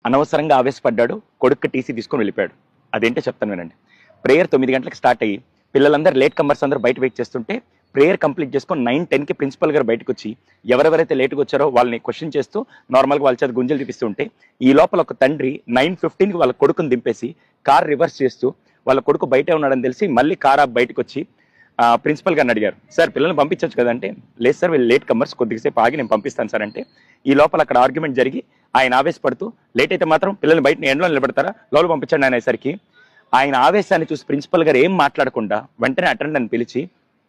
అనవసరంగా ఆవేశపడ్డాడు, కొడుకు టీసీ తీసుకొని వెళ్ళిపోయాడు. అదేంటో చెప్తాను వినండి. ప్రేయర్ 9 గంటలకు స్టార్ట్ అయ్యి పిల్లలందరూ లేట్ కమర్స్ అందరూ బయట వెయిట్ చేస్తుంటే ప్రేయర్ కంప్లీట్ చేసుకొని 9:10కి ప్రిన్సిపల్ గారు బయటకు వచ్చి ఎవరెవరైతే లేట్గా వచ్చారో వాళ్ళని క్వశ్చన్ చేస్తూ నార్మల్గా వాళ్ళ చేత గుంజలు చూపిస్తుంటే ఈ లోపల ఒక తండ్రి 9:15కి వాళ్ళ కొడుకుని దింపేసి కార్ రివర్స్ చేస్తూ వాళ్ళ కొడుకు బయటే ఉన్నాడని తెలిసి మళ్ళీ కార్ ఆప్ బయటకు వచ్చి ప్రిన్సిపల్ గారిని అడిగారు, సార్ పిల్లల్ని పంపించవచ్చు కదంటే, లేదు సార్ వీళ్ళు లేట్ కమర్స్, కొద్దిసేపు ఆగి నేను పంపిస్తాను సార్ అంటే ఈ లోపల అక్కడ ఆర్గ్యుమెంట్ జరిగి ఆయన ఆవేశపడుతూ లేట్ అయితే మాత్రం పిల్లల్ని బయట ఎండలో నిలబెడతారా, లోపల పంపించండి అనేసరికి ఆయన ఆవేశాన్ని చూసి ప్రిన్సిపల్ గారు ఏం మాట్లాడకుండా వెంటనే అటెండెంట్ పిలిచి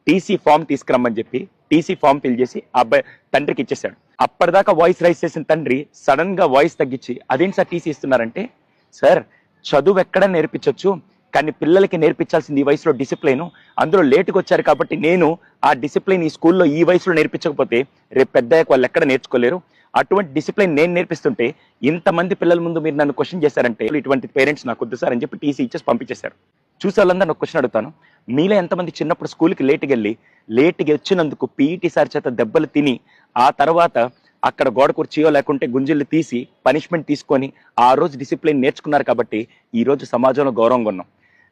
టీసీ ఫామ్ తీసుకురమ్మని చెప్పి టీసీ ఫామ్ ఫిల్ చేసి అబ్బాయి తండ్రికి ఇచ్చేశాడు. అప్పటిదాకా వాయిస్ రైజ్ చేసిన తండ్రి సడన్ గా వాయిస్ తగ్గించి అదేంటి సార్ టీసీ ఇస్తున్నారంటే, సార్ చదువు ఎక్కడ నేర్పించవచ్చు కానీ పిల్లలకి నేర్పించాల్సింది ఈ వయసులో డిసిప్లైన్, అందులో లేటుగా వచ్చారు కాబట్టి నేను ఆ డిసిప్లైన్ ఈ స్కూల్లో ఈ వయసులో నేర్పించకపోతే రేపు పెద్దయ్యాక వాళ్ళు ఎక్కడ నేర్చుకోలేరు, అటువంటి డిసిప్లైన్ నేను నేర్పిస్తుంటే ఇంతమంది పిల్లల ముందు మీరు నన్ను క్వశ్చన్ చేశారంటే ఇటువంటి పేరెంట్స్ నాకు వద్దు సార్ అని చెప్పి టీసీ ఇచ్చేసి పంపించేశారు. చూసే వాళ్ళందరూ నాకు క్వశ్చన్ అడుగుతాను, మీలో ఎంతమంది చిన్నప్పుడు స్కూల్కి లేట్గా వచ్చినందుకు పీఈటీ సార్ చేత దెబ్బలు తిని ఆ తర్వాత అక్కడ గోడ కుర్చీయో లేకుంటే గుంజిళ్ళు తీసి పనిష్మెంట్ తీసుకొని ఆ రోజు డిసిప్లిన్ నేర్చుకున్నారు కాబట్టి ఈ రోజు సమాజంలో గౌరవంగా ఉన్నాం.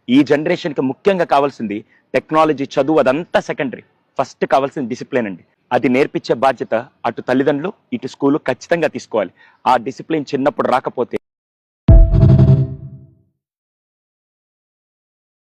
ఈ జనరేషన్కి ముఖ్యంగా కావాల్సింది టెక్నాలజీ, చదువు అదంతా సెకండరీ, ఫస్ట్ కావాల్సింది డిసిప్లిన్ అండి. అది నేర్పించే బాధ్యత అటు తల్లిదండ్రులు ఇటు స్కూలు ఖచ్చితంగా తీసుకోవాలి. ఆ డిసిప్లిన్ చిన్నప్పుడు రాకపోతే